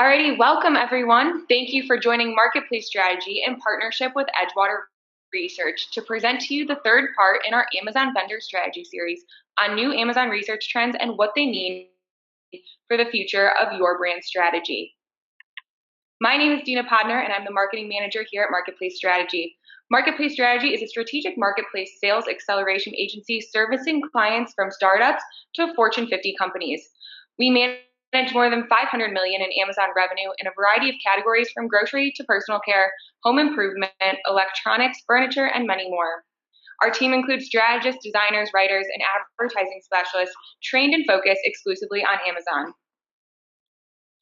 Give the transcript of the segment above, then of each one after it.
Alrighty, welcome everyone. Thank you for joining Marketplace Strategy in partnership with Edgewater Research to present to you the third part in our Amazon Vendor Strategy series on new Amazon research trends and what they mean for the future of your brand strategy. My name is Dina Podnar and I'm the marketing manager here at Marketplace Strategy. Marketplace Strategy is a strategic marketplace sales acceleration agency servicing clients from startups to Fortune 50 companies. We manage more than $500 million in Amazon revenue in a variety of categories from grocery to personal care, home improvement, electronics, furniture, and many more. Our team includes strategists, designers, writers, and advertising specialists trained and focused exclusively on Amazon.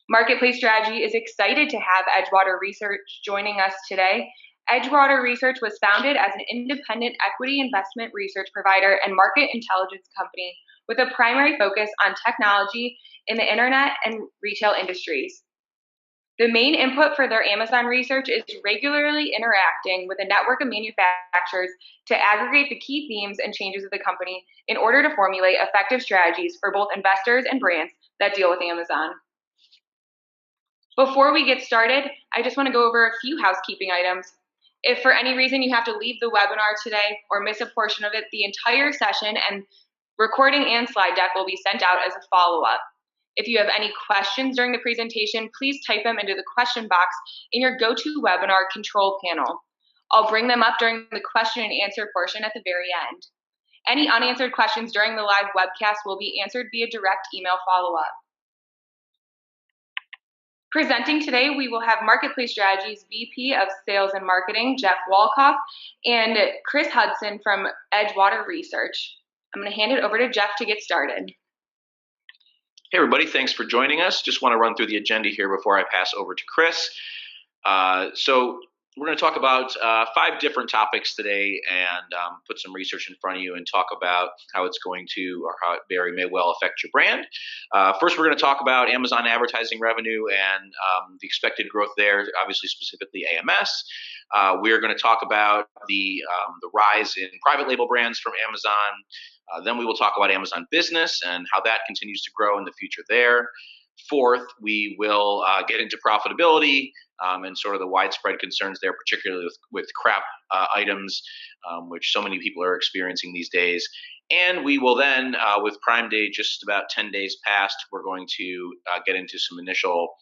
Marketplace Strategy is excited to have Edgewater Research joining us today. Edgewater Research was founded as an independent equity investment research provider and market intelligence company with a primary focus on technology in the internet and retail industries. The main input for their Amazon research is regularly interacting with a network of manufacturers to aggregate the key themes and changes of the company in order to formulate effective strategies for both investors and brands that deal with Amazon. Before we get started, I just want to go over a few housekeeping items. If for any reason you have to leave the webinar today or miss a portion of it, the entire session and recording and slide deck will be sent out as a follow-up. If you have any questions during the presentation, please type them into the question box in your GoToWebinar control panel. I'll bring them up during the question and answer portion at the very end. Any unanswered questions during the live webcast will be answered via direct email follow-up. Presenting today, we will have Marketplace Strategies VP of Sales and Marketing, Jeff Walkoff, and Chris Hudson from Edgewater Research. I'm going to hand it over to Jeff to get started. Hey everybody, thanks for joining us. Just want to run through the agenda here before I pass over to Chris. So we're going to talk about 5 different topics today and put some research in front of you and talk about how it's going to, or how it very may well affect your brand. First, we're going to talk about Amazon advertising revenue and the expected growth there, obviously specifically AMS. We're going to talk about the rise in private label brands from Amazon. Then we will talk about Amazon Business and how that continues to grow in the future there. Fourth, we will get into profitability and sort of the widespread concerns there, particularly with crap items, which so many people are experiencing these days. And we will then, with Prime Day just about 10 days past, we're going to get into some initial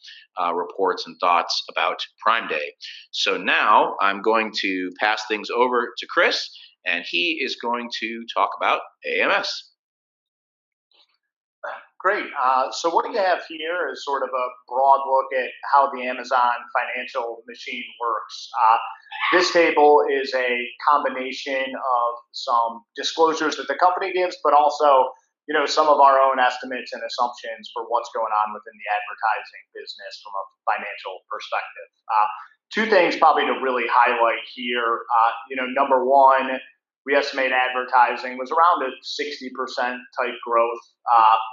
reports and thoughts about Prime Day. So now I'm going to pass things over to Chris, and he is going to talk about AMS. Great. So what you have here is sort of a broad look at how the Amazon financial machine works. This table is a combination of some disclosures that the company gives, but also, some of our own estimates and assumptions for what's going on within the advertising business from a financial perspective. 2 things probably to really highlight here. Number one, we estimate advertising was around a 60% type growth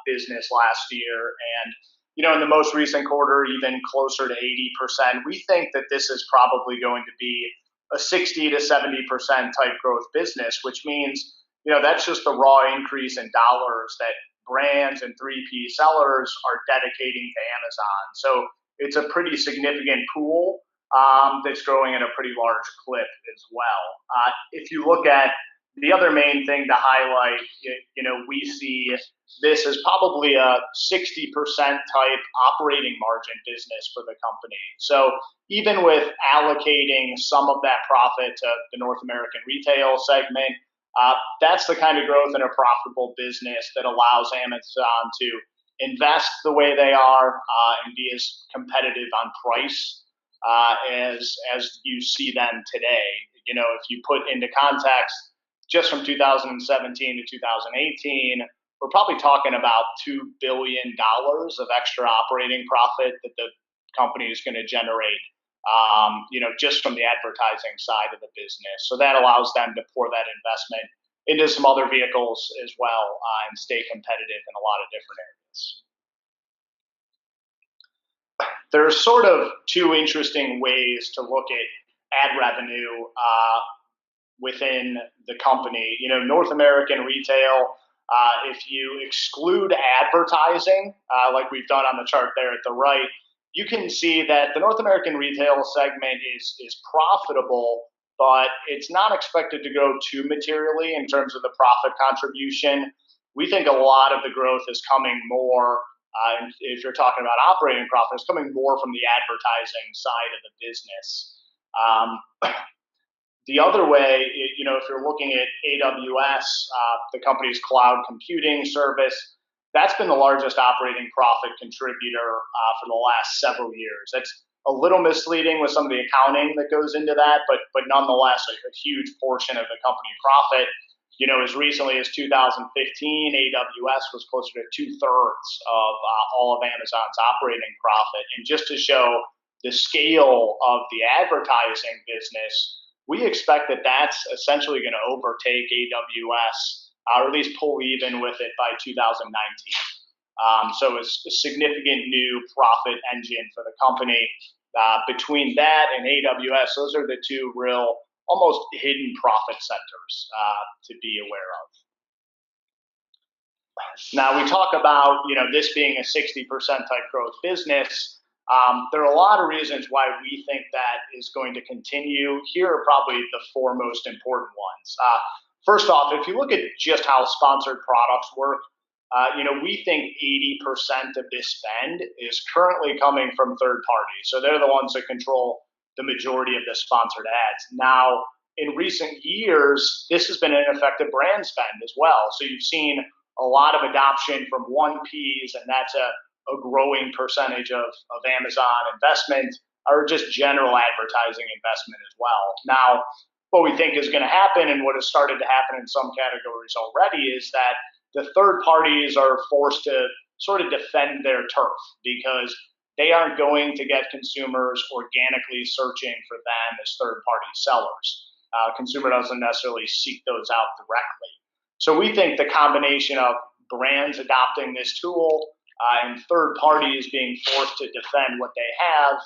business last year. And, in the most recent quarter, even closer to 80%. We think that this is probably going to be a 60 to 70% type growth business, which means, that's just the raw increase in dollars that brands and 3P sellers are dedicating to Amazon. So it's a pretty significant pool that's growing at a pretty large clip as well. If you look at the other main thing to highlight, we see this as probably a 60% type operating margin business for the company. So even with allocating some of that profit to the North American retail segment, that's the kind of growth in a profitable business that allows Amazon to invest the way they are and be as competitive on price as you see them today. If you put into context, just from 2017 to 2018, we're probably talking about $2 billion of extra operating profit that the company is going to generate, just from the advertising side of the business. So that allows them to pour that investment into some other vehicles as well and stay competitive in a lot of different areas. There's sort of 2 interesting ways to look at ad revenue within the company. North American retail, if you exclude advertising, like we've done on the chart there at the right, you can see that the North American retail segment is profitable, but it's not expected to grow too materially in terms of the profit contribution. We think a lot of the growth is coming more, if you're talking about operating profit, it's coming more from the advertising side of the business. The other way, if you're looking at AWS, the company's cloud computing service, that's been the largest operating profit contributor for the last several years. That's a little misleading with some of the accounting that goes into that, but nonetheless, a huge portion of the company profit. As recently as 2015, AWS was closer to 2/3 of all of Amazon's operating profit. And just to show the scale of the advertising business, we expect that that's essentially going to overtake AWS, or at least pull even with it by 2019. So it's a significant new profit engine for the company. Between that and AWS, those are the two real almost hidden profit centers to be aware of. Now, we talk about this being a 60% type growth business. There are a lot of reasons why we think that is going to continue. Here are probably the four most important ones. First off, if you look at just how sponsored products work, we think 80% of this spend is currently coming from third parties. So they're the ones that control the majority of the sponsored ads. Now, in recent years, this has been an effective brand spend as well. So you've seen a lot of adoption from 1Ps, and that's a growing percentage of Amazon investment, or just general advertising investment as well. Now, what we think is going to happen, and what has started to happen in some categories already, is that the third parties are forced to sort of defend their turf, because they aren't going to get consumers organically searching for them as third-party sellers. Consumer doesn't necessarily seek those out directly. So we think the combination of brands adopting this tool and third parties being forced to defend what they have,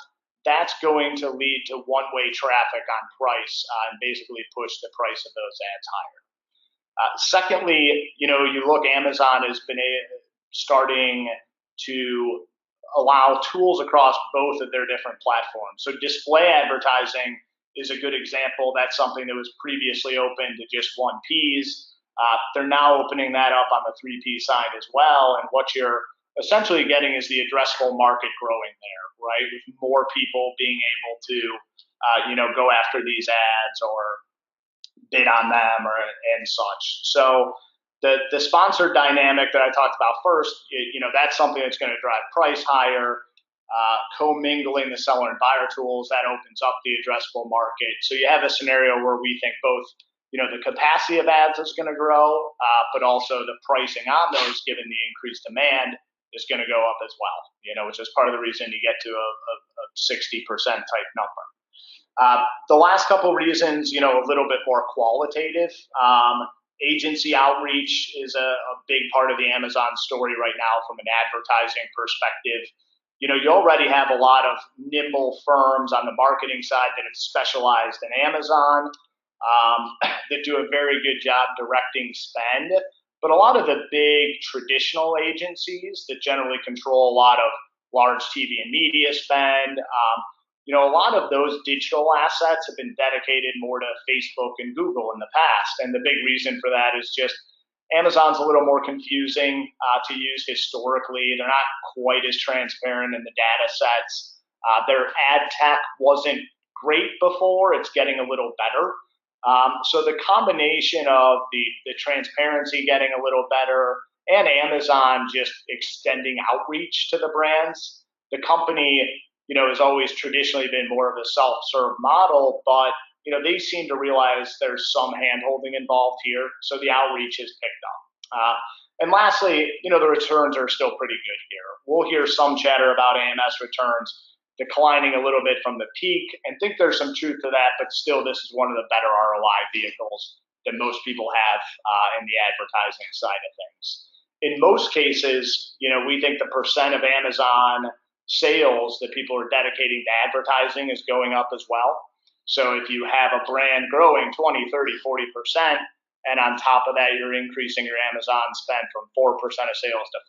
that's going to lead to one-way traffic on price and basically push the price of those ads higher. Secondly, you look, Amazon has been starting to allow tools across both of their different platforms. So display advertising is a good example. That's something that was previously open to just 1Ps. They're now opening that up on the 3P side as well. And what you're essentially getting is the addressable market growing there, right? With more people being able to, go after these ads or bid on them and such. So the sponsored dynamic that I talked about first, that's something that's going to drive price higher. Commingling the seller and buyer tools, that opens up the addressable market. So you have a scenario where we think both, the capacity of ads is going to grow, but also the pricing on those, given the increased demand, is going to go up as well, which is part of the reason you get to a 60% type number. The last couple reasons, a little bit more qualitative. Agency outreach is a big part of the Amazon story right now from an advertising perspective. You already have a lot of nimble firms on the marketing side that have specialized in Amazon that do a very good job directing spend. But a lot of the big traditional agencies that generally control a lot of large TV and media spend, a lot of those digital assets have been dedicated more to Facebook and Google in the past. And the big reason for that is just Amazon's a little more confusing to use historically. They're not quite as transparent in the data sets. Their ad tech wasn't great before. It's getting a little better. So the combination of the transparency getting a little better and Amazon just extending outreach to the brands, the company, has always traditionally been more of a self-serve model, but they seem to realize there's some hand-holding involved here, so the outreach has picked up. And lastly, the returns are still pretty good here. We'll hear some chatter about AMS returns declining a little bit from the peak, and think there's some truth to that, but still this is one of the better ROI vehicles that most people have in the advertising side of things. In most cases, we think the percent of Amazon sales that people are dedicating to advertising is going up as well. So if you have a brand growing 20, 30, 40%, and on top of that, you're increasing your Amazon spend from 4% of sales to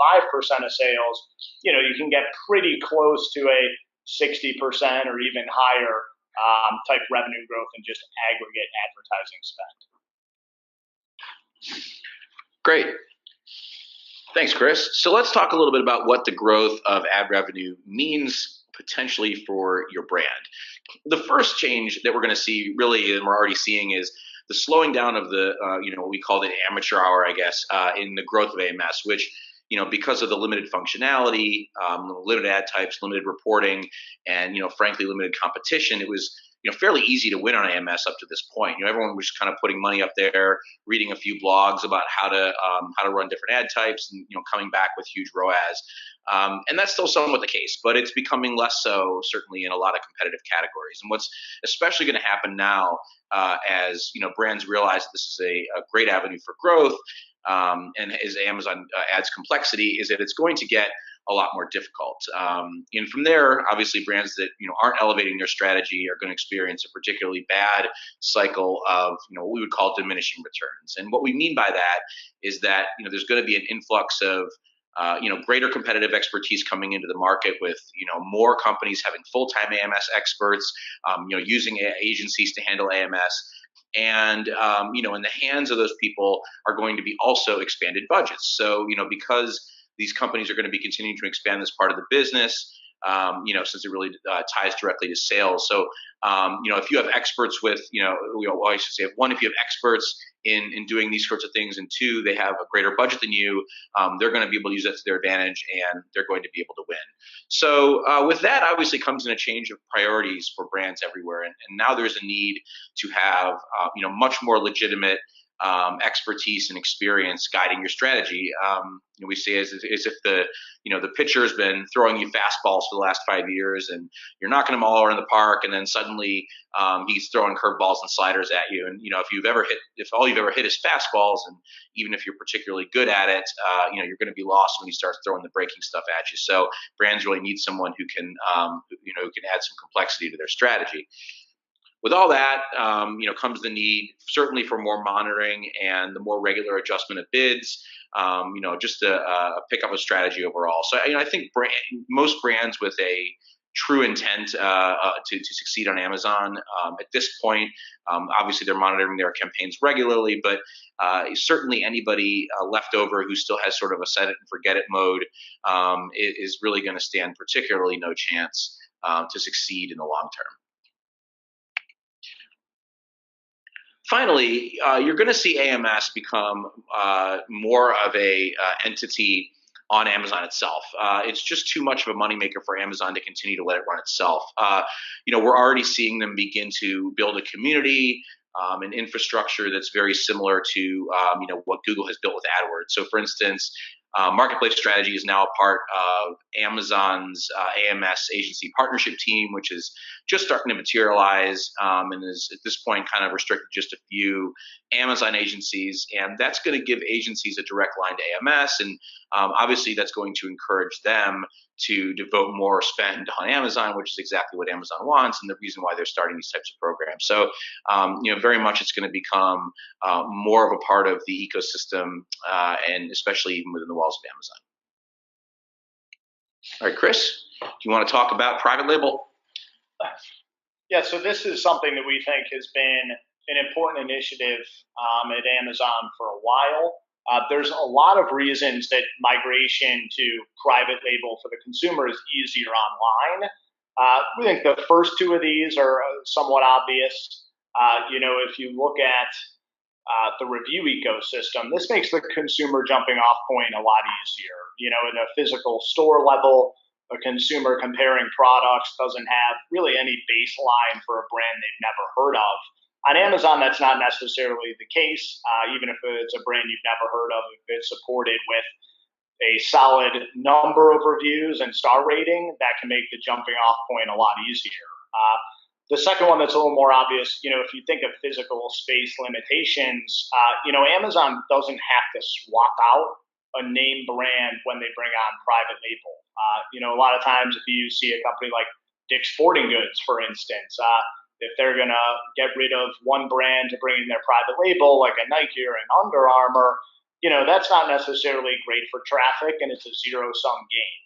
5% of sales, you can get pretty close to a 60% or even higher type revenue growth in just aggregate advertising spend. Great. Thanks, Chris. So let's talk a little bit about what the growth of ad revenue means potentially for your brand. The first change that we're going to see, really, and we're already seeing, is the slowing down of the, what we call the amateur hour, I guess, in the growth of AMS, which, because of the limited functionality, limited ad types, limited reporting, and, frankly, limited competition, it was fairly easy to win on AMS up to this point. Everyone was kind of putting money up there, reading a few blogs about how to run different ad types, and coming back with huge ROAS. And that's still somewhat the case, but it's becoming less so, certainly in a lot of competitive categories. And what's especially going to happen now, as brands realize that this is a great avenue for growth, and as Amazon adds complexity, is that it's going to get a lot more difficult. And from there, obviously, brands that aren't elevating their strategy are going to experience a particularly bad cycle of what we would call diminishing returns. And what we mean by that is that there's going to be an influx of greater competitive expertise coming into the market, with more companies having full-time AMS experts, using agencies to handle AMS. And in the hands of those people are going to be also expanded budgets. So because these companies are going to be continuing to expand this part of the business, since it really ties directly to sales. So, if you have experts with, I should say, one, if you have experts in doing these sorts of things, and two, they have a greater budget than you, they're going to be able to use that to their advantage, and they're going to be able to win. So with that, obviously, comes in a change of priorities for brands everywhere. And now there's a need to have, much more legitimate expertise and experience guiding your strategy. We say as if the pitcher has been throwing you fastballs for the last 5 years, and you're knocking them all around the park, and then suddenly he's throwing curveballs and sliders at you. And if all you've ever hit is fastballs, and even if you're particularly good at it, you're going to be lost when he starts throwing the breaking stuff at you. So brands really need someone who can add some complexity to their strategy. With all that, comes the need certainly for more monitoring and the more regular adjustment of bids, just to pick up a strategy overall. So, I think most brands with a true intent to succeed on Amazon at this point, obviously they're monitoring their campaigns regularly, but certainly anybody left over who still has sort of a set it and forget it mode is really going to stand particularly no chance to succeed in the long term. Finally, you're going to see AMS become more of a entity on Amazon itself. It's just too much of a moneymaker for Amazon to continue to let it run itself. We're already seeing them begin to build a community, an infrastructure that's very similar to what Google has built with AdWords. So, for instance, Marketplace Strategy is now a part of Amazon's AMS agency partnership team, which is just starting to materialize, and is at this point kind of restricted to just a few Amazon agencies. And that's going to give agencies a direct line to AMS, and obviously that's going to encourage them to devote more spend on Amazon, which is exactly what Amazon wants, and the reason why they're starting these types of programs. So, very much it's going to become more of a part of the ecosystem, and especially even within the walls of Amazon. All right, Chris, do you want to talk about private label? Yeah, so this is something that we think has been an important initiative at Amazon for a while. There's a lot of reasons that migration to private label for the consumer is easier online. We think the first two of these are somewhat obvious. If you look at the review ecosystem, this makes the consumer jumping off point a lot easier. In a physical store level, a consumer comparing products doesn't have really any baseline for a brand they've never heard of. On Amazon, that's not necessarily the case. Even if it's a brand you've never heard of, if it's supported with a solid number of reviews and star rating, that can make the jumping off point a lot easier. The second one that's a little more obvious, if you think of physical space limitations, Amazon doesn't have to swap out a name brand when they bring on private label. A lot of times if you see a company like Dick's Sporting Goods, for instance, if they're going to get rid of one brand to bring in their private label, like a Nike or an Under Armour, that's not necessarily great for traffic, and it's a zero-sum game.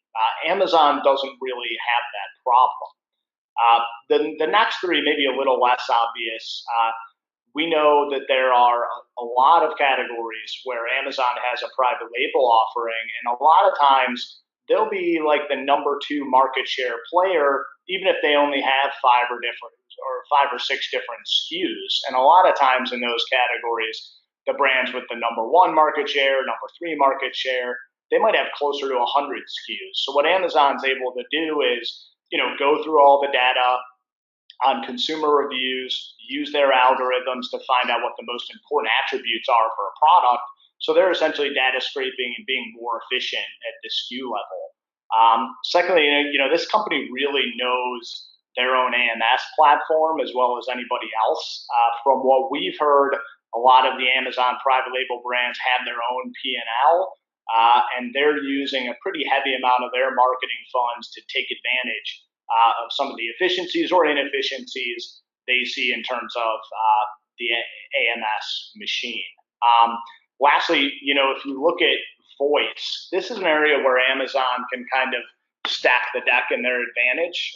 Amazon doesn't really have that problem. The next three may be a little less obvious. We know that there are a lot of categories where Amazon has a private label offering, and a lot of times they'll be like the number two market share player, even if they only have five or six different SKUs. And a lot of times in those categories, the brands with the number one market share, number three market share, they might have closer to 100 SKUs. So what Amazon's able to do is, go through all the data on consumer reviews, use their algorithms to find out what the most important attributes are for a product. So they're essentially data scraping and being more efficient at the SKU level. Secondly, this company really knows their own AMS platform as well as anybody else. From what we've heard, a lot of the Amazon private label brands have their own P&L, and they're using a pretty heavy amount of their marketing funds to take advantage of some of the efficiencies or inefficiencies they see in terms of the AMS machine. Lastly, if you look at voice, this is an area where Amazon can kind of stack the deck in their advantage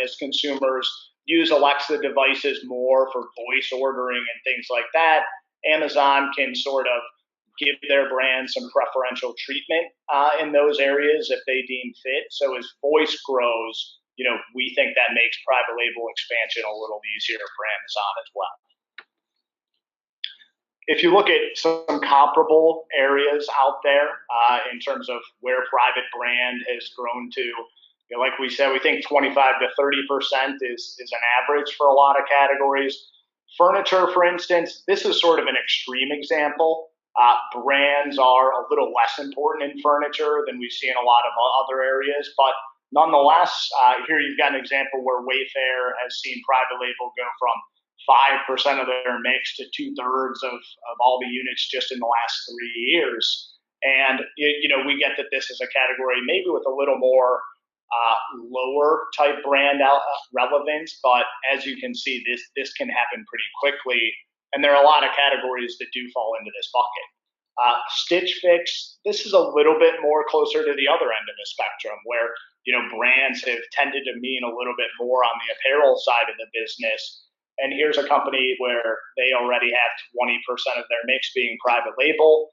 as consumers use Alexa devices more for voice ordering and things like that. Amazon can sort of give their brand some preferential treatment in those areas if they deem fit. So as voice grows, we think that makes private label expansion a little easier for Amazon as well. If you look at some comparable areas out there in terms of where private brand has grown to, like we said, we think 25 to 30% is an average for a lot of categories. Furniture, for instance, this is sort of an extreme example. Brands are a little less important in furniture than we see in a lot of other areas, but nonetheless, here you've got an example where Wayfair has seen private label go from 5% of their mix to 2/3 of all the units just in the last 3 years. And, we get that this is a category maybe with a little more lower type brand relevance, but as you can see, this can happen pretty quickly. And there are a lot of categories that do fall into this bucket. Stitch Fix, this is a little bit more closer to the other end of the spectrum where, brands have tended to mean a little bit more on the apparel side of the business. And here's a company where they already have 20% of their mix being private label.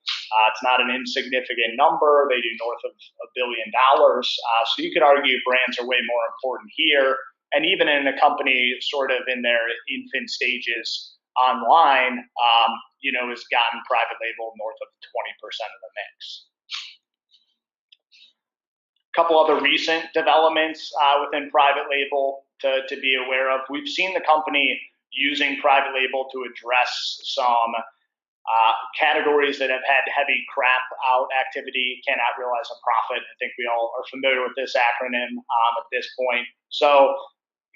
It's not an insignificant number. They do north of $1 billion. So you could argue brands are way more important here. And even in a company sort of in their infant stages online, has gotten private label north of 20% of the mix. A couple other recent developments within private label to be aware of. We've seen the company using private label to address some categories that have had heavy crap out activity, cannot realize a profit. I think we all are familiar with this acronym at this point. So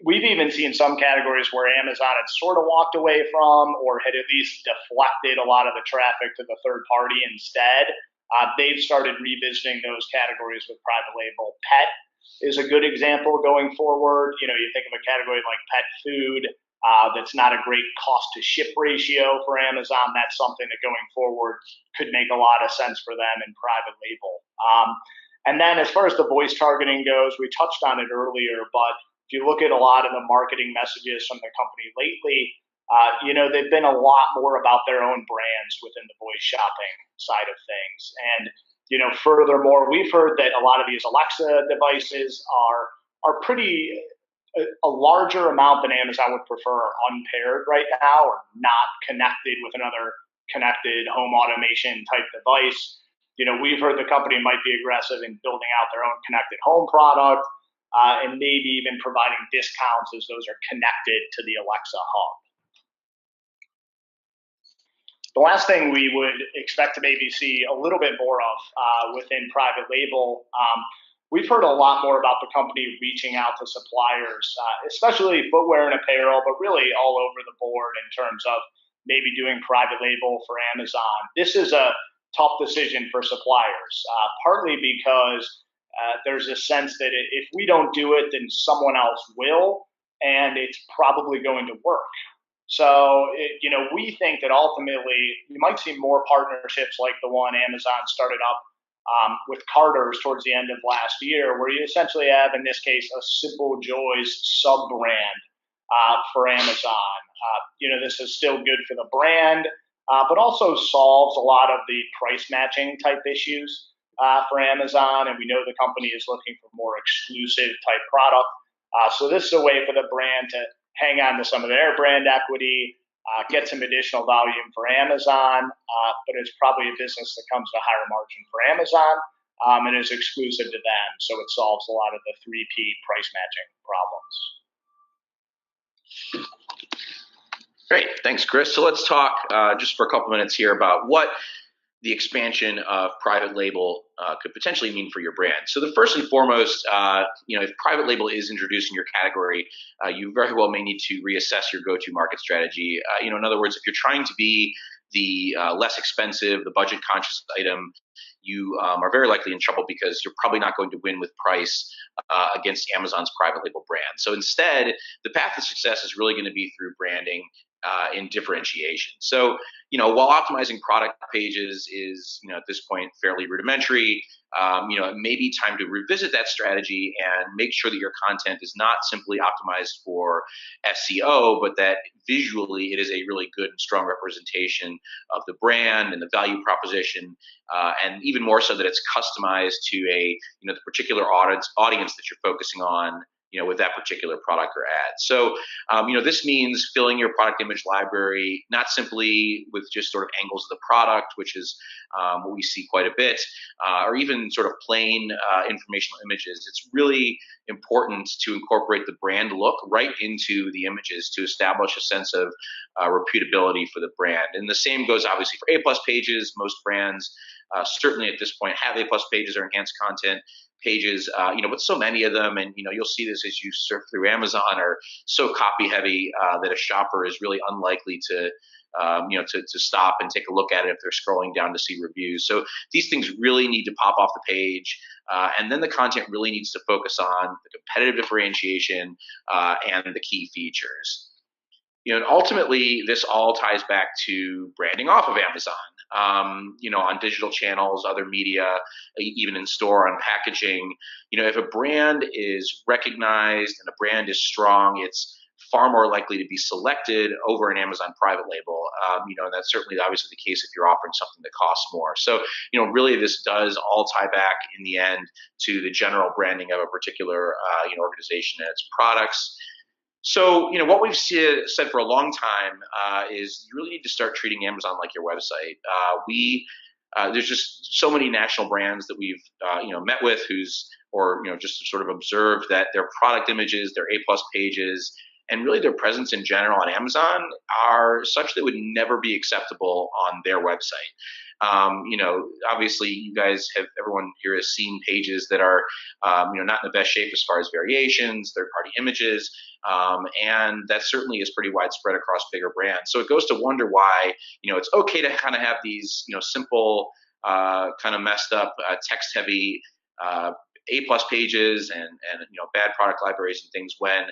we've even seen some categories where Amazon had sort of walked away from or had at least deflected a lot of the traffic to the third party instead. They've started revisiting those categories with private label. Pet is a good example going forward. You think of a category like pet food that's not a great cost to ship ratio for Amazon. That's something that going forward could make a lot of sense for them in private label. And then as far as the voice targeting goes, we touched on it earlier, but if you look at a lot of the marketing messages from the company lately, they've been a lot more about their own brands within the voice shopping side of things. And, furthermore, we've heard that a lot of these Alexa devices are pretty a larger amount than Amazon would prefer are unpaired right now or not connected with another connected home automation type device. We've heard the company might be aggressive in building out their own connected home product and maybe even providing discounts as those are connected to the Alexa hub. The last thing we would expect to maybe see a little bit more of within private label, we've heard a lot more about the company reaching out to suppliers, especially footwear and apparel, but really all over the board in terms of maybe doing private label for Amazon. This is a tough decision for suppliers, partly because there's a sense that if we don't do it, then someone else will, and it's probably going to work. So, we think that ultimately you might see more partnerships like the one Amazon started up with Carter's towards the end of last year, where you essentially have, in this case, a Simple Joys sub-brand for Amazon. This is still good for the brand, but also solves a lot of the price matching type issues for Amazon. And we know the company is looking for more exclusive type product. So this is a way for the brand to hang on to some of their brand equity, get some additional volume for Amazon, but it's probably a business that comes at a higher margin for Amazon and is exclusive to them. So it solves a lot of the 3P price matching problems. Great, thanks, Chris. So let's talk just for a couple minutes here about what the expansion of private label could potentially mean for your brand. So the first and foremost, if private label is introduced in your category, you very well may need to reassess your go-to market strategy. In other words, if you're trying to be the less expensive, the budget-conscious item, you are very likely in trouble because you're probably not going to win with price against Amazon's private label brand. So instead, the path to success is really going to be through branding and differentiation. So, while optimizing product pages is, at this point fairly rudimentary, it may be time to revisit that strategy and make sure that your content is not simply optimized for SEO, but that visually it is a really good and strong representation of the brand and the value proposition, and even more so that it's customized to the particular audience that you're focusing on, with that particular product or ad. So, this means filling your product image library, not simply with just sort of angles of the product, which is what we see quite a bit, or even sort of plain informational images. It's really important to incorporate the brand look right into the images to establish a sense of reputability for the brand. And the same goes obviously for A+ pages. Most brands certainly at this point have A+ pages or enhanced content pages, but so many of them, and you'll see this as you surf through Amazon, are so copy heavy that a shopper is really unlikely to stop and take a look at it if they're scrolling down to see reviews. So these things really need to pop off the page, and then the content really needs to focus on the competitive differentiation and the key features. And ultimately, this all ties back to branding off of Amazon, on digital channels, other media, even in store, on packaging. If a brand is recognized and a brand is strong, it's far more likely to be selected over an Amazon private label. And that's certainly obviously the case if you're offering something that costs more. So, really this does all tie back in the end to the general branding of a particular, organization and its products. So, what we've said for a long time is you really need to start treating Amazon like your website. There's just so many national brands that we've met with just sort of observed that their product images, their A+ pages, and really their presence in general on Amazon are such that would never be acceptable on their website. Obviously everyone here has seen pages that are, not in the best shape as far as variations, third-party images, and that certainly is pretty widespread across bigger brands. So it goes to wonder why, it's okay to kind of have these, simple, kind of messed up, text-heavy, A+ pages and bad product libraries and things when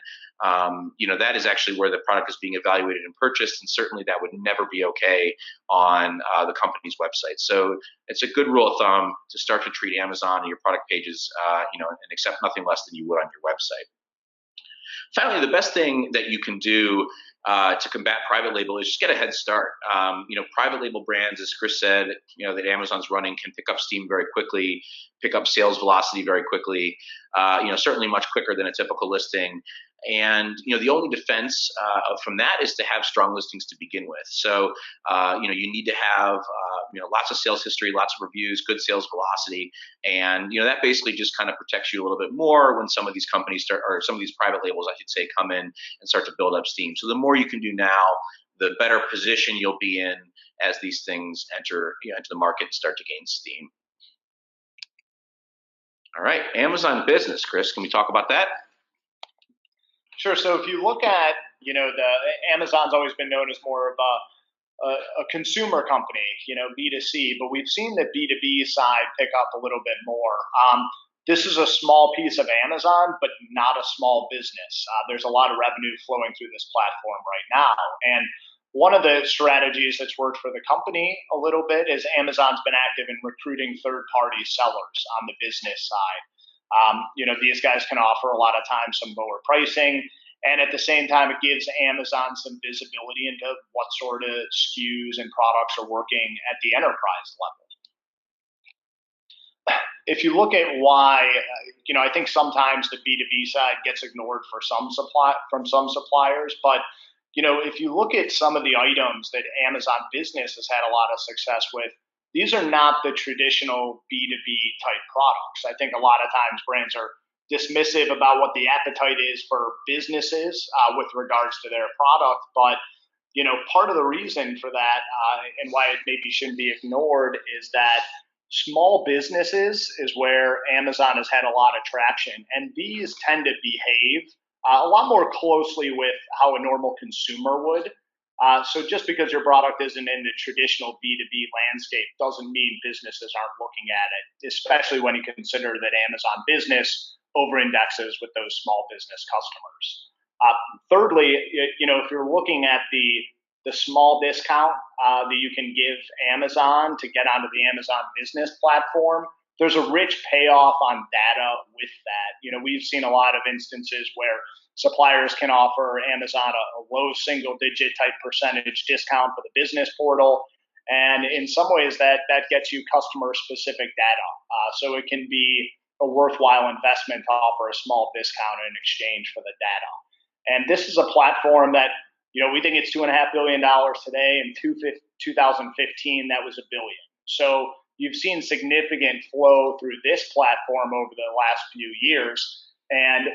that is actually where the product is being evaluated and purchased, and certainly that would never be okay on the company's website. So it's a good rule of thumb to start to treat Amazon and your product pages and accept nothing less than you would on your website. Finally, the best thing that you can do to combat private label is just get a head start. Private label brands, as Chris said, that Amazon's running, can pick up steam very quickly, pick up sales velocity very quickly, certainly much quicker than a typical listing. And, the only defense from that is to have strong listings to begin with. So, you need to have, lots of sales history, lots of reviews, good sales velocity. And, that basically just kind of protects you a little bit more when some of these companies some of these private labels, I should say, come in and start to build up steam. So the more you can do now, the better position you'll be in as these things enter the market and start to gain steam. All right, Amazon Business, Chris, can we talk about that? Sure. So if you look at, Amazon's always been known as more of a consumer company, B2C, but we've seen the B2B side pick up a little bit more. This is a small piece of Amazon, but not a small business. There's a lot of revenue flowing through this platform right now. And One of the strategies that's worked for the company a little bit is Amazon's been active in recruiting third-party sellers on the business side. These guys can offer a lot of times some lower pricing, and at the same time, it gives Amazon some visibility into what sort of SKUs and products are working at the enterprise level. If you look at why, I think sometimes the B2B side gets ignored from some suppliers, but if you look at some of the items that Amazon Business has had a lot of success with, these are not the traditional B2B type products. I think a lot of times brands are dismissive about what the appetite is for businesses with regards to their product, but part of the reason for that and why it maybe shouldn't be ignored is that small businesses is where Amazon has had a lot of traction, and these tend to behave a lot more closely with how a normal consumer would. So just because your product isn't in the traditional B2B landscape doesn't mean businesses aren't looking at it, especially when you consider that Amazon Business over-indexes with those small business customers. Thirdly, if you're looking at the small discount that you can give Amazon to get onto the Amazon Business platform, there's a rich payoff on data with that. We've seen a lot of instances where suppliers can offer Amazon a low single-digit type percentage discount for the business portal, and in some ways that gets you customer-specific data. So it can be a worthwhile investment to offer a small discount in exchange for the data. And this is a platform that we think it's $2.5 billion today. In 2015, that was $1 billion. So you've seen significant flow through this platform over the last few years. And,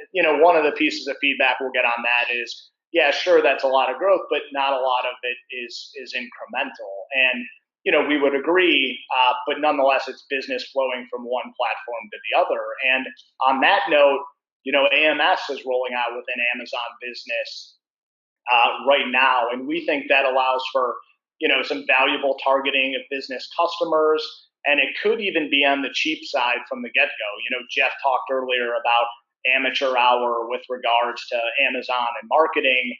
one of the pieces of feedback we'll get on that is, yeah, sure, that's a lot of growth, but not a lot of it is incremental. And, we would agree, but nonetheless, it's business flowing from one platform to the other. And on that note, AMS is rolling out within Amazon Business right now, and we think that allows for some valuable targeting of business customers, and it could even be on the cheap side from the get-go. Jeff talked earlier about amateur hour with regards to Amazon and marketing.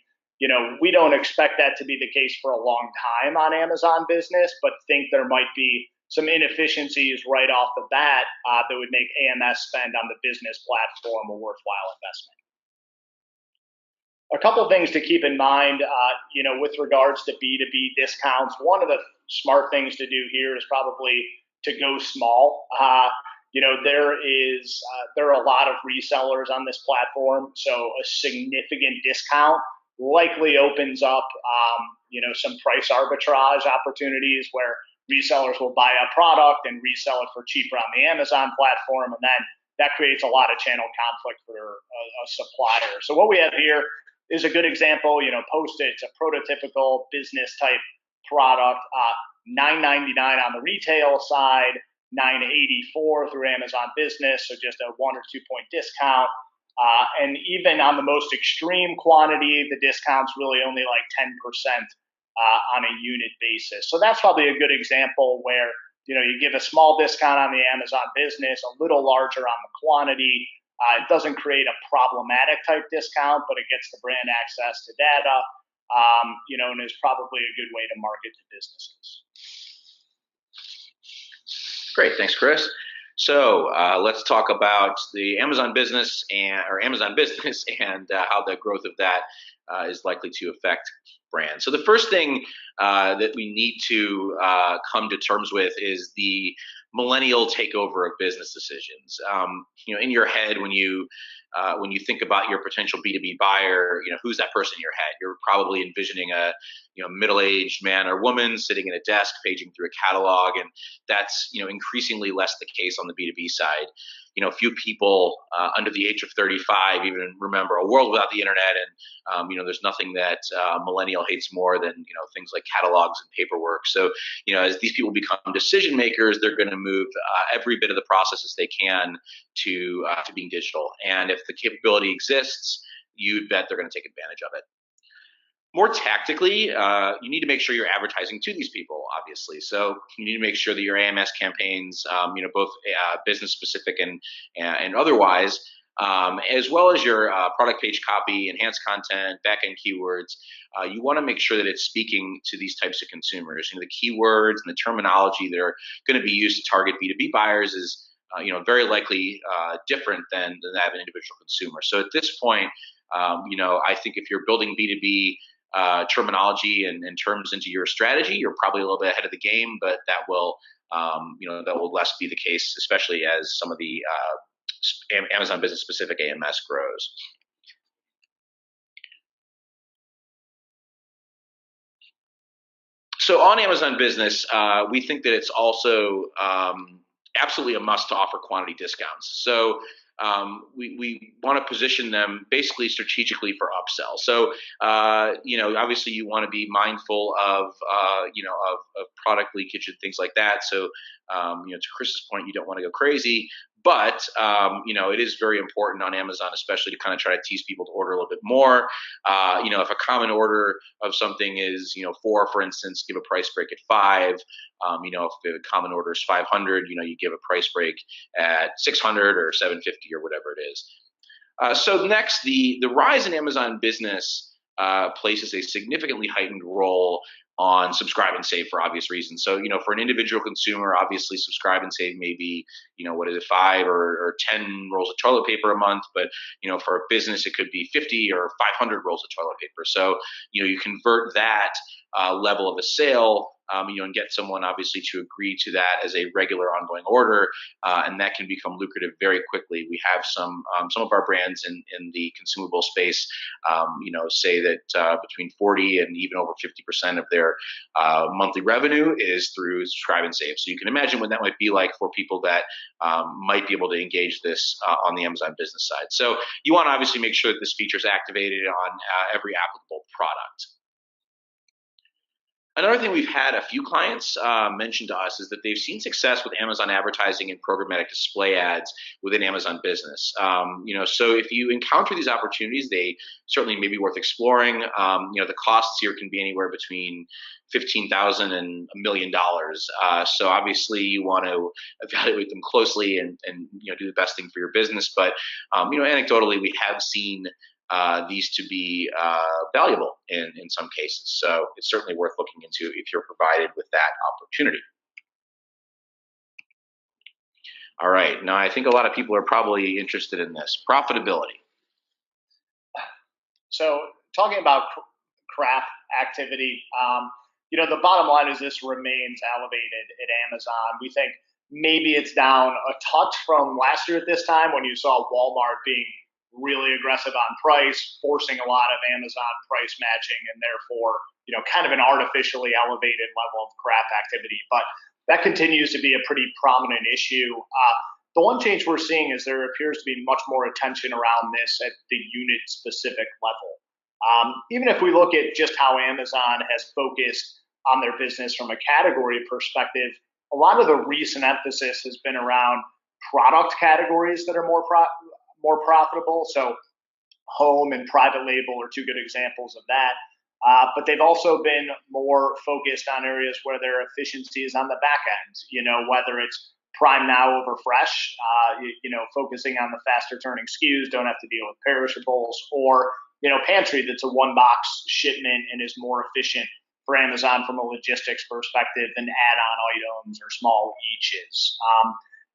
We don't expect that to be the case for a long time on Amazon Business, but think there might be some inefficiencies right off the bat that would make AMS spend on the business platform a worthwhile investment. A couple things to keep in mind, with regards to B2B discounts. One of the smart things to do here is probably to go small. There are a lot of resellers on this platform, so a significant discount likely opens up, some price arbitrage opportunities where resellers will buy a product and resell it for cheaper on the Amazon platform, and then that creates a lot of channel conflict for a supplier. So what we have here is a good example. Post-it's a prototypical business type product, $9.99 on the retail side, $9.84 through Amazon Business, so just a 1 or 2 point discount. And even on the most extreme quantity, the discount's really only like 10% on a unit basis. So that's probably a good example where you give a small discount on the Amazon Business, a little larger on the quantity. It doesn't create a problematic type discount, but it gets the brand access to data, and is probably a good way to market to businesses. Great, thanks, Chris. So let's talk about the Amazon Business and how the growth of that is likely to affect brands. So the first thing that we need to come to terms with is the millennial takeover of business decisions. In your head, when you think about your potential B2B buyer, who's that person in your head? You're probably envisioning a middle-aged man or woman sitting at a desk paging through a catalog, and that's increasingly less the case on the B2B side. Few people under the age of 35 even remember a world without the internet, and there's nothing that millennial hates more than things like catalogs and paperwork. So as these people become decision makers, they're going to move every bit of the processes they can to being digital. And if the capability exists, you'd bet they're going to take advantage of it. More tactically, you need to make sure you're advertising to these people, obviously. So you need to make sure that your AMS campaigns, both business specific and otherwise, as well as your product page copy, enhanced content, back-end keywords. You want to make sure that it's speaking to these types of consumers. The keywords and the terminology that are going to be used to target B2B buyers is very likely different than that of an individual consumer. So at this point, I think if you're building B2B terminology and terms into your strategy, you're probably a little bit ahead of the game, but that will less be the case, especially as some of the Amazon Business Specific AMS grows. So on Amazon Business, we think that it's also absolutely a must to offer quantity discounts. So we want to position them basically strategically for upsell. So obviously you want to be mindful of product leakage and things like that. So to Chris's point, you don't want to go crazy. But it is very important on Amazon, especially to kind of try to tease people to order a little bit more. If a common order of something is 4, for instance, give a price break at 5. If the common order is 500, you give a price break at 600 or 750 or whatever it is. So next, the rise in Amazon Business places a significantly heightened role on subscribe and save for obvious reasons. So, for an individual consumer, obviously subscribe and save may be, 5 or 10 rolls of toilet paper a month. But, for a business, it could be 50 or 500 rolls of toilet paper. So, you convert that level of a sale, and get someone obviously to agree to that as a regular ongoing order, and that can become lucrative very quickly. We have some of our brands in the consumable space, say that between 40 and even over 50% of their monthly revenue is through subscribe and save. So you can imagine what that might be like for people that might be able to engage this on the Amazon Business side. So you want to obviously make sure that this feature is activated on every applicable product. Another thing we've had a few clients mention to us is that they've seen success with Amazon advertising and programmatic display ads within Amazon Business. So if you encounter these opportunities, they certainly may be worth exploring. The costs here can be anywhere between $15,000 and $1 million. So obviously you want to evaluate them closely and do the best thing for your business. But anecdotally, we have seen these to be valuable in some cases. So it's certainly worth looking into if you're provided with that opportunity. All right. Now, I think a lot of people are probably interested in this. Profitability. So talking about crap activity, the bottom line is this remains elevated at Amazon. We think maybe it's down a touch from last year at this time when you saw Walmart being really aggressive on price, forcing a lot of Amazon price matching, and therefore, kind of an artificially elevated level of crap activity. But that continues to be a pretty prominent issue. The one change we're seeing is there appears to be much more attention around this at the unit-specific level. Even if we look at just how Amazon has focused on their business from a category perspective, a lot of the recent emphasis has been around product categories that are more profitable. So home and private label are two good examples of that. But they've also been more focused on areas where their efficiency is on the back end, whether it's Prime Now over Fresh, focusing on the faster turning SKUs, don't have to deal with perishables, or, Pantry that's a one box shipment and is more efficient for Amazon from a logistics perspective than add-on items or small eaches.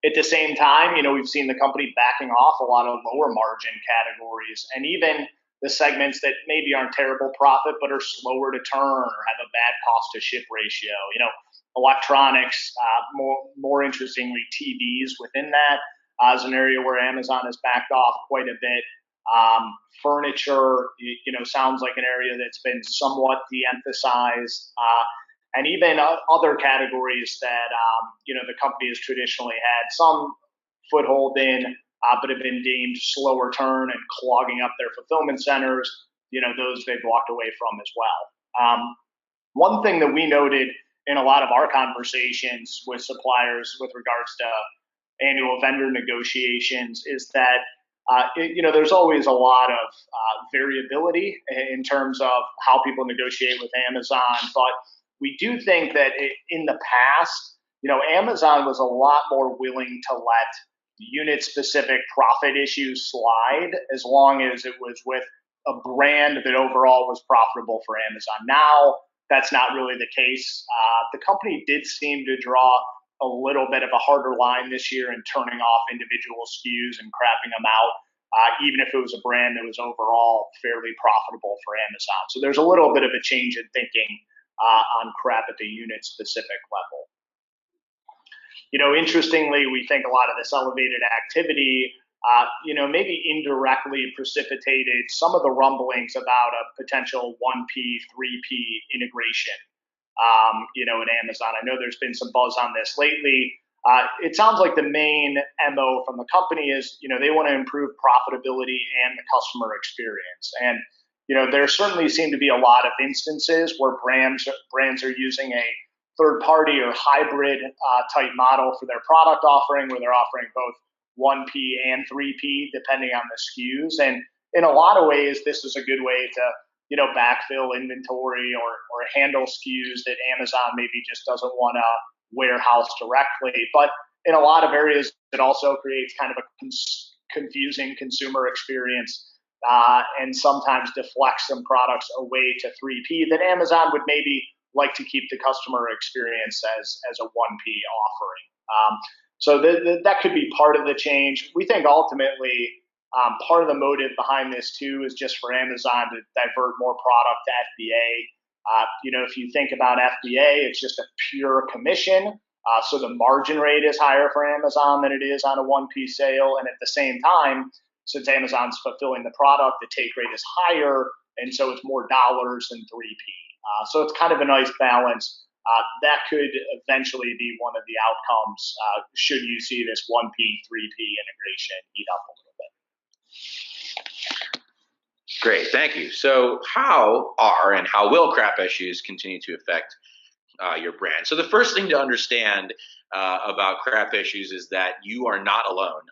At the same time, we've seen the company backing off a lot of lower margin categories and even the segments that maybe aren't terrible profit but are slower to turn or have a bad cost to ship ratio. Electronics, more interestingly, TVs within that is an area where Amazon has backed off quite a bit. Furniture, sounds like an area that's been somewhat de-emphasized. And even other categories that, the company has traditionally had some foothold in, but have been deemed slower turn and clogging up their fulfillment centers, those they've walked away from as well. One thing that we noted in a lot of our conversations with suppliers with regards to annual vendor negotiations is that, there's always a lot of variability in terms of how people negotiate with Amazon, but we do think that in the past, Amazon was a lot more willing to let unit-specific profit issues slide as long as it was with a brand that overall was profitable for Amazon. Now, that's not really the case. The company did seem to draw a little bit of a harder line this year in turning off individual SKUs and crapping them out, even if it was a brand that was overall fairly profitable for Amazon. So there's a little bit of a change in thinking on crap at the unit-specific level. Interestingly, we think a lot of this elevated activity, maybe indirectly precipitated some of the rumblings about a potential 1P, 3P integration, at Amazon. I know there's been some buzz on this lately. It sounds like the main MO from the company is, they want to improve profitability and the customer experience. And, there certainly seem to be a lot of instances where brands are using a third party or hybrid type model for their product offering, where they're offering both 1P and 3P depending on the SKUs. And in a lot of ways, this is a good way to backfill inventory or handle SKUs that Amazon maybe just doesn't want to warehouse directly. But in a lot of areas, it also creates kind of a confusing consumer experience and sometimes deflects some products away to 3P that Amazon would maybe like to keep the customer experience as a 1P offering. So that could be part of the change. We think ultimately part of the motive behind this too is just for Amazon to divert more product to FBA. If you think about FBA, it's just a pure commission. So the margin rate is higher for Amazon than it is on a 1P sale. And at the same time, since Amazon's fulfilling the product, the take rate is higher. And so it's more dollars than 3P. So it's kind of a nice balance. That could eventually be one of the outcomes should you see this 1P, 3P integration heat up a little bit. Great, thank you. So how are and how will crap issues continue to affect your brand? So the first thing to understand about crap issues is that you are not alone.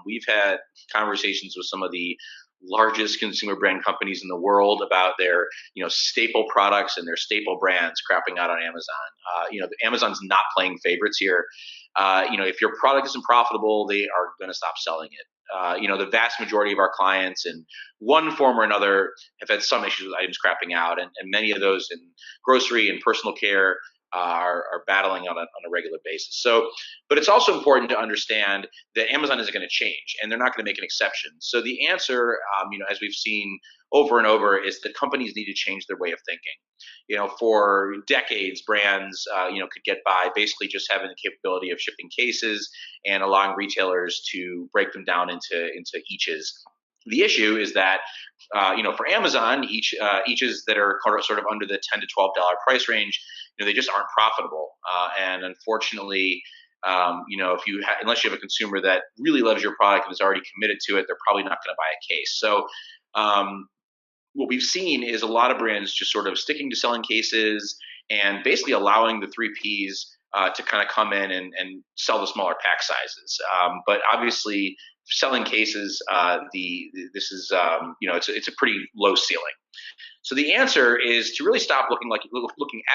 We've had conversations with some of the largest consumer brand companies in the world about their staple products and their staple brands crapping out on Amazon. Amazon's not playing favorites here. If your product isn't profitable, they are going to stop selling it. The vast majority of our clients in one form or another have had some issues with items crapping out, and many of those in grocery and personal care are battling on a regular basis. So, but it's also important to understand that Amazon isn't going to change, and they're not going to make an exception. So the answer, as we've seen over and over, is that companies need to change their way of thinking. For decades, brands, could get by basically just having the capability of shipping cases and allowing retailers to break them down into eaches. The issue is that, for Amazon, eaches that are sort of under the $10 to $12 price range, they just aren't profitable. And unfortunately, unless you have a consumer that really loves your product and is already committed to it, they're probably not going to buy a case. So what we've seen is a lot of brands just sort of sticking to selling cases and basically allowing the 3Ps to kind of come in and sell the smaller pack sizes. But obviously, selling cases, it's a pretty low ceiling. So the answer is to really stop looking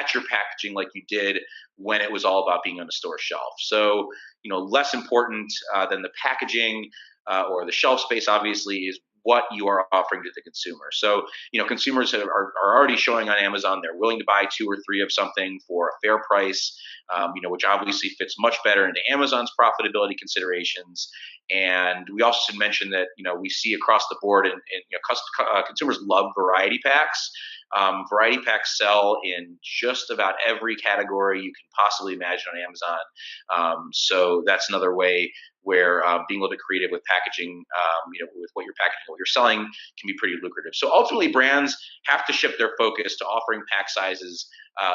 at your packaging like you did when it was all about being on the store shelf. So less important than the packaging or the shelf space, obviously, is what you are offering to the consumer. So, consumers are already showing on Amazon they're willing to buy 2 or 3 of something for a fair price, which obviously fits much better into Amazon's profitability considerations. And we also should mention that, we see across the board and consumers love variety packs. Variety packs sell in just about every category you can possibly imagine on Amazon. So that's another way where being a little bit creative with packaging, with what you're packaging, what you're selling, can be pretty lucrative. So ultimately, brands have to shift their focus to offering pack sizes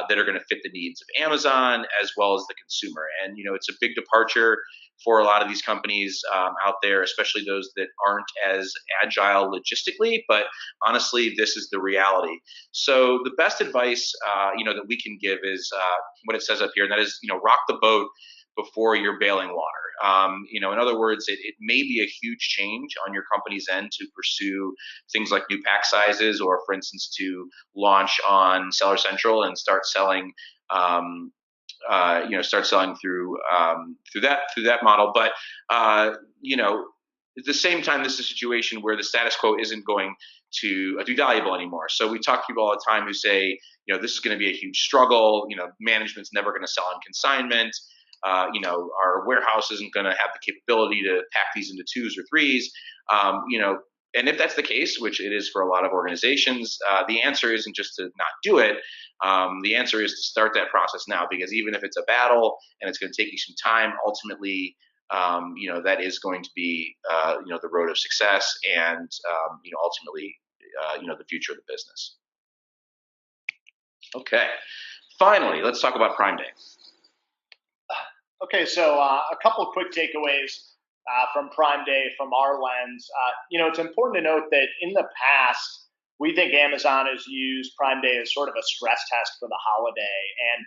that are going to fit the needs of Amazon as well as the consumer. And it's a big departure for a lot of these companies out there, especially those that aren't as agile logistically. But honestly, this is the reality. So the best advice, that we can give is what it says up here, and that is, rock the boat before you're bailing water. In other words, it may be a huge change on your company's end to pursue things like new pack sizes, or for instance, to launch on Seller Central and start selling start selling through that model. But at the same time, this is a situation where the status quo isn't going to be valuable anymore. So we talk to people all the time who say, this is going to be a huge struggle. Management's never going to sell on consignment. Our warehouse isn't going to have the capability to pack these into 2s or 3s. And if that's the case, which it is for a lot of organizations, the answer isn't just to not do it. The answer is to start that process now, because even if it's a battle and it's going to take you some time, ultimately, that is going to be, the road of success and, ultimately, the future of the business. Okay. Finally, let's talk about Prime Day. Okay, so a couple quick takeaways from Prime Day from our lens. It's important to note that in the past, we think Amazon has used Prime Day as sort of a stress test for the holiday. And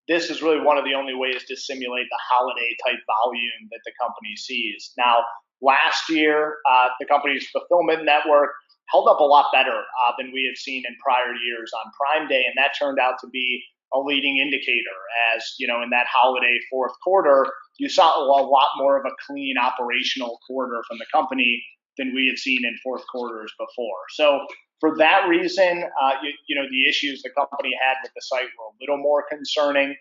this is really one of the only ways to simulate the holiday type volume that the company sees. Now, last year, the company's fulfillment network held up a lot better than we had seen in prior years on Prime Day, and that turned out to be a leading indicator. As in that holiday fourth quarter, you saw a lot more of a clean operational quarter from the company than we had seen in fourth quarters before. So for that reason, the issues the company had with the site were a little more concerning.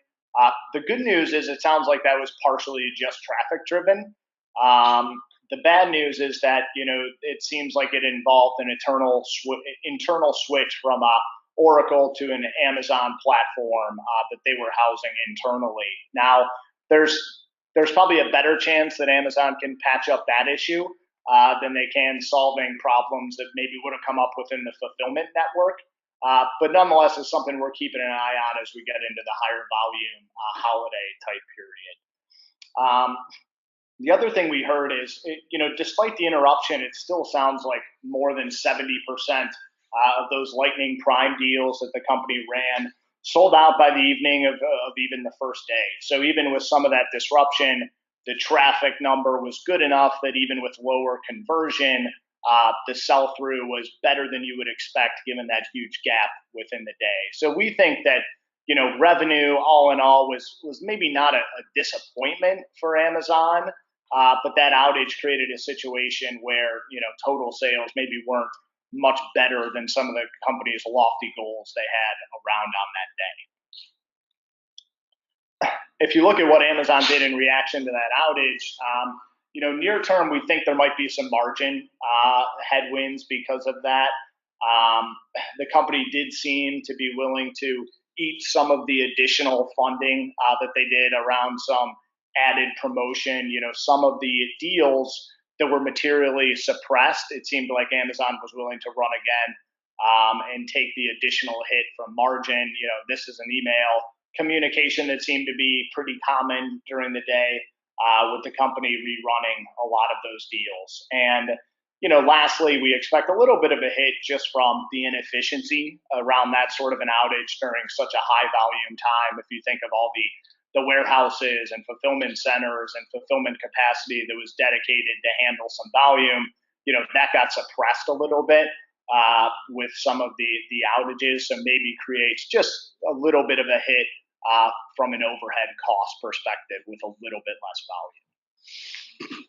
The good news is it sounds like that was partially just traffic driven. The bad news is that, it seems like it involved an internal switch from Oracle to an Amazon platform that they were housing internally. Now, there's probably a better chance that Amazon can patch up that issue than they can solving problems that maybe would have come up within the fulfillment network. But nonetheless, it's something we're keeping an eye on as we get into the higher volume holiday type period. The other thing we heard is, despite the interruption, it still sounds like more than 70% of those Lightning Prime deals that the company ran sold out by the evening of even the first day. So even with some of that disruption, the traffic number was good enough that even with lower conversion, the sell-through was better than you would expect given that huge gap within the day. So we think that, revenue all in all was maybe not a disappointment for Amazon, but that outage created a situation where, total sales maybe weren't much better than some of the company's lofty goals they had around on that day. If you look at what Amazon did in reaction to that outage, near term, we think there might be some margin headwinds because of that. The company did seem to be willing to eat some of the additional funding that they did around some added promotion. Some of the deals that were materially suppressed, it seemed like Amazon was willing to run again and take the additional hit from margin. This is an email communication that seemed to be pretty common during the day with the company rerunning a lot of those deals. And, lastly, we expect a little bit of a hit just from the inefficiency around that sort of an outage during such a high volume time. If you think of all the warehouses and fulfillment centers and fulfillment capacity that was dedicated to handle some volume, that got suppressed a little bit with some of the outages. So maybe creates just a little bit of a hit from an overhead cost perspective with a little bit less volume.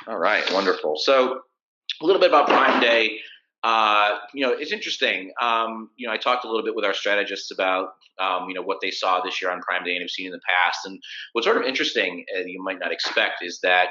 All right, wonderful. So a little bit about Prime Day. It's interesting. I talked a little bit with our strategists about, what they saw this year on Prime Day and have seen in the past. And what's sort of interesting, you might not expect, is that,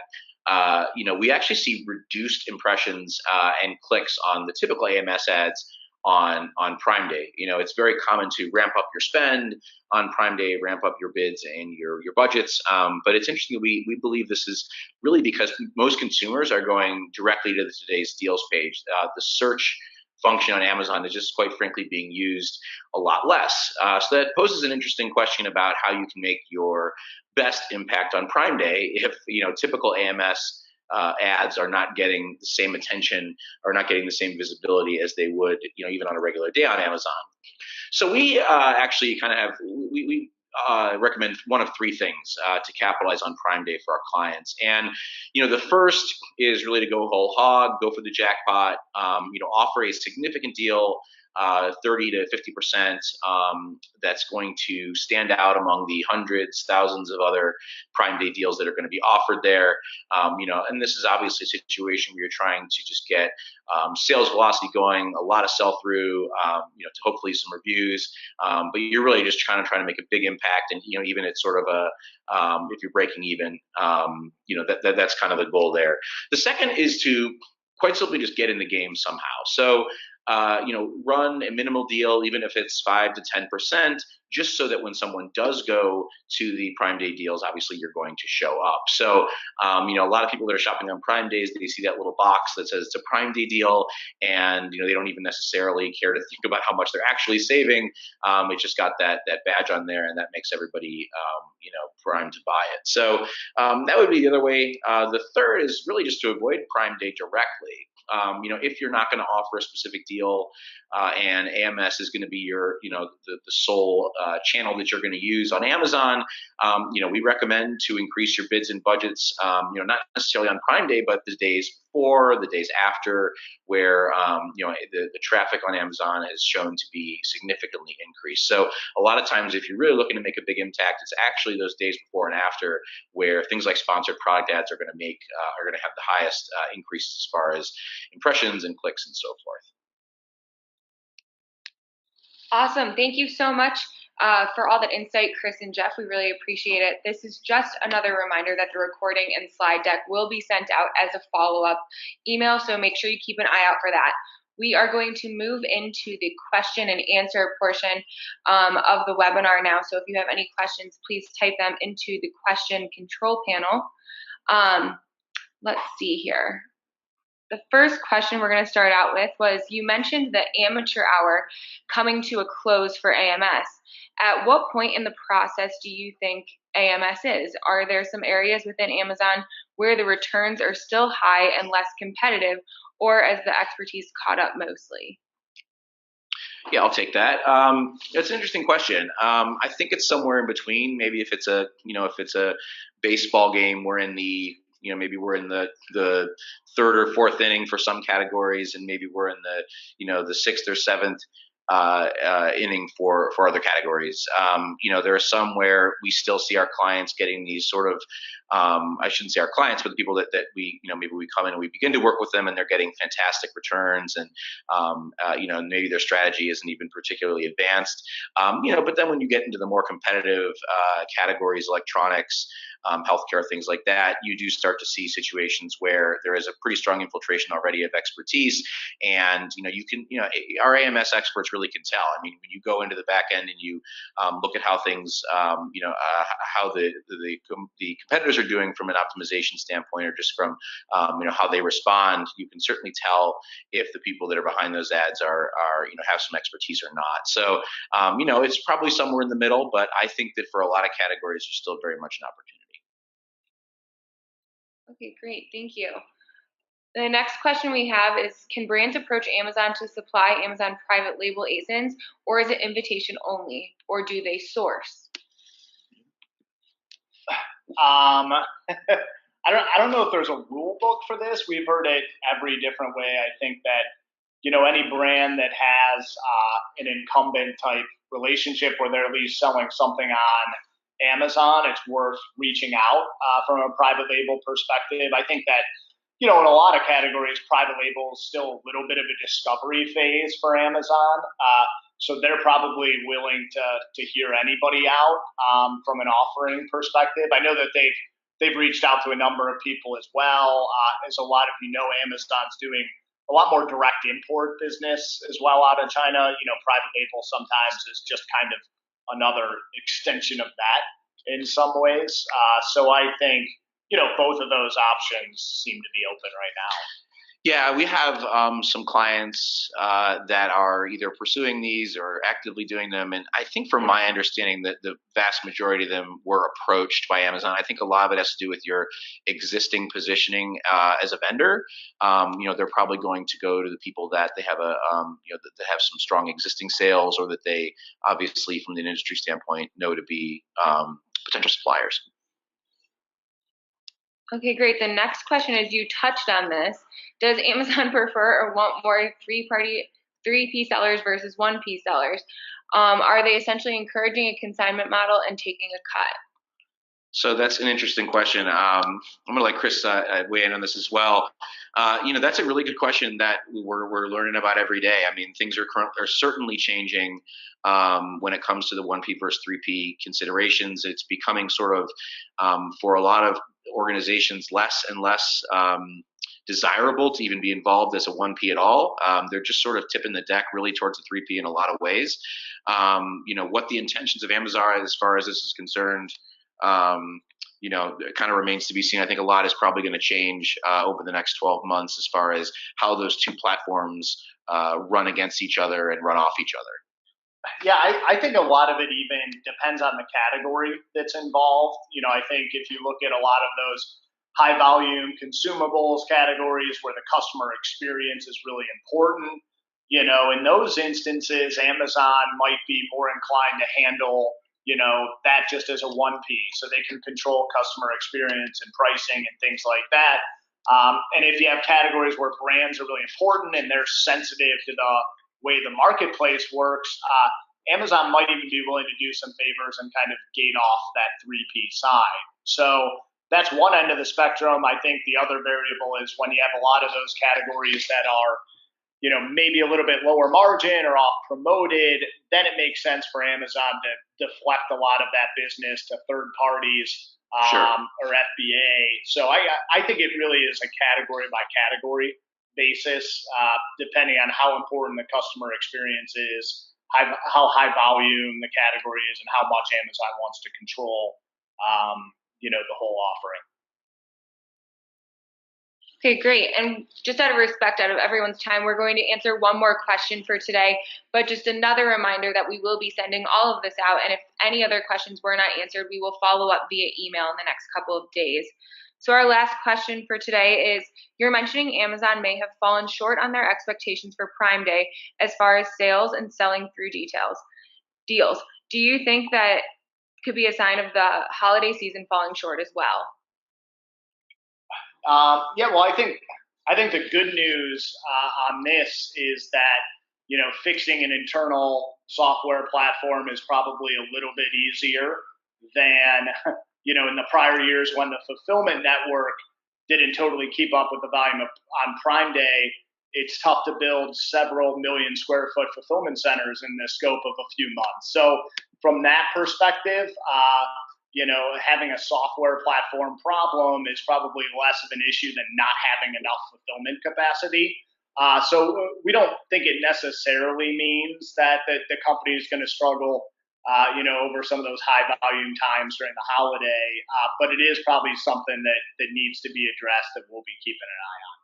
we actually see reduced impressions and clicks on the typical AMS ads on Prime Day. It's very common to ramp up your spend on Prime Day, ramp up your bids and your budgets. But it's interesting that we believe this is really because most consumers are going directly to the today's deals page. The search function on Amazon is just quite frankly being used a lot less. So that poses an interesting question about how you can make your best impact on Prime Day if typical AMS ads are not getting the same attention or not getting the same visibility as they would, even on a regular day on Amazon. So we actually kind of have, we recommend one of three things to capitalize on Prime Day for our clients. And, the first is really to go whole hog, go for the jackpot, offer a significant deal 30 to 50% that's going to stand out among the hundreds, thousands of other Prime Day deals that are going to be offered there. And this is obviously a situation where you're trying to just get sales velocity going, a lot of sell through, to hopefully some reviews. But you're really just trying to make a big impact, and even it's sort of a if you're breaking even, that's kind of the goal there. The second is to quite simply just get in the game somehow. So run a minimal deal, even if it's 5 to 10%, just so that when someone does go to the Prime Day deals, obviously you're going to show up. So, a lot of people that are shopping on Prime Days, they see that little box that says it's a Prime Day deal, and they don't even necessarily care to think about how much they're actually saving. It's just got that badge on there, and that makes everybody primed to buy it. So that would be the other way. The third is really just to avoid Prime Day directly. If you're not going to offer a specific deal and AMS is going to be your, the sole channel that you're going to use on Amazon, we recommend to increase your bids and budgets, not necessarily on Prime Day, but the days before, the days after, where, the traffic on Amazon has shown to be significantly increased. So a lot of times, if you're really looking to make a big impact, it's actually those days before and after where things like sponsored product ads are going to have the highest increases as far as impressions and clicks and so forth. Awesome. Thank you so much for all that insight, Chris and Jeff. We really appreciate it. This is just another reminder that the recording and slide deck will be sent out as a follow-up email, so make sure you keep an eye out for that. We are going to move into the question and answer portion of the webinar now. So if you have any questions, please type them into the question control panel. Let's see here. The first question we're going to start out with was, you mentioned the amateur hour coming to a close for AMS. At what point in the process do you think AMS is? Are there some areas within Amazon where the returns are still high and less competitive, or has the expertise caught up mostly? Yeah, I'll take that. It's an interesting question. I think it's somewhere in between. Maybe if it's a baseball game, we're in the maybe we're in the third or fourth inning for some categories, and maybe we're in the sixth or seventh inning for other categories. There are some where we still see our clients getting these sort of, I shouldn't say our clients, but the people that we, maybe we come in and we begin to work with them and they're getting fantastic returns, and, maybe their strategy isn't even particularly advanced. But then when you get into the more competitive categories, electronics, healthcare, things like that, you do start to see situations where there is a pretty strong infiltration already of expertise, and our AMS experts really can tell. I mean, when you go into the back end and you look at how things, how the competitors are doing from an optimization standpoint, or just from how they respond, you can certainly tell if the people that are behind those ads are have some expertise or not. So it's probably somewhere in the middle, but I think that for a lot of categories, there's still very much an opportunity. Okay, great. Thank you. The next question we have is, can brands approach Amazon to supply Amazon private label ASINs, or is it invitation only, or do they source? I don't know if there's a rule book for this. We've heard it every different way. I think that any brand that has an incumbent type relationship where they're at least selling something on Amazon, it's worth reaching out from a private label perspective. I think that in a lot of categories, private label is still a little bit of a discovery phase for Amazon. So they're probably willing to hear anybody out from an offering perspective. I know that they've reached out to a number of people as well. As a lot of Amazon's doing a lot more direct import business as well out of China. Private label sometimes is just kind of another extension of that in some ways. So I think both of those options seem to be open right now. Yeah, we have some clients that are either pursuing these or actively doing them. And I think from my understanding that the vast majority of them were approached by Amazon. I think a lot of it has to do with your existing positioning as a vendor. They're probably going to go to the people that they have that have some strong existing sales, or that they obviously from the industry standpoint know to be potential suppliers. Okay, great. The next question is, you touched on this. Does Amazon prefer or want more 3P sellers versus 1P sellers? Are they essentially encouraging a consignment model and taking a cut? So that's an interesting question. I'm going to let Chris weigh in on this as well. That's a really good question that we're learning about every day. I mean, things are certainly changing when it comes to the 1P versus 3P considerations. It's becoming sort of, for a lot of organizations, less and less desirable to even be involved as a 1P at all. They're just sort of tipping the deck really towards a 3P in a lot of ways. What the intentions of Amazon as far as this is concerned, it kind of remains to be seen. I think a lot is probably going to change over the next 12 months as far as how those two platforms run against each other and run off each other. Yeah, I think a lot of it even depends on the category that's involved. I think if you look at a lot of those high volume consumables categories where the customer experience is really important, in those instances, Amazon might be more inclined to handle that just as a 1P, so they can control customer experience and pricing and things like that. And if you have categories where brands are really important and they're sensitive to the way the marketplace works, Amazon might even be willing to do some favors and kind of gate off that 3P side. So that's one end of the spectrum. I think the other variable is when you have a lot of those categories that are maybe a little bit lower margin or off promoted, then it makes sense for Amazon to deflect a lot of that business to third parties or FBA. So I think it really is a category by category basis, depending on how important the customer experience is, how high volume the category is, and how much Amazon wants to control, the whole offering. Okay, great. And just out of respect, out of everyone's time, we're going to answer one more question for today, but just another reminder that we will be sending all of this out. And if any other questions were not answered, we will follow up via email in the next couple of days. So our last question for today is, you're mentioning Amazon may have fallen short on their expectations for Prime Day as far as sales and selling through deals. Do you think that could be a sign of the holiday season falling short as well? Well, I think the good news on this is that fixing an internal software platform is probably a little bit easier than in the prior years when the fulfillment network didn't totally keep up with the volume on Prime Day. It's tough to build several million square foot fulfillment centers in the scope of a few months. So from that perspective, having a software platform problem is probably less of an issue than not having enough fulfillment capacity. So we don't think it necessarily means that the company is going to struggle, over some of those high volume times during the holiday. But it is probably something that needs to be addressed that we'll be keeping an eye on.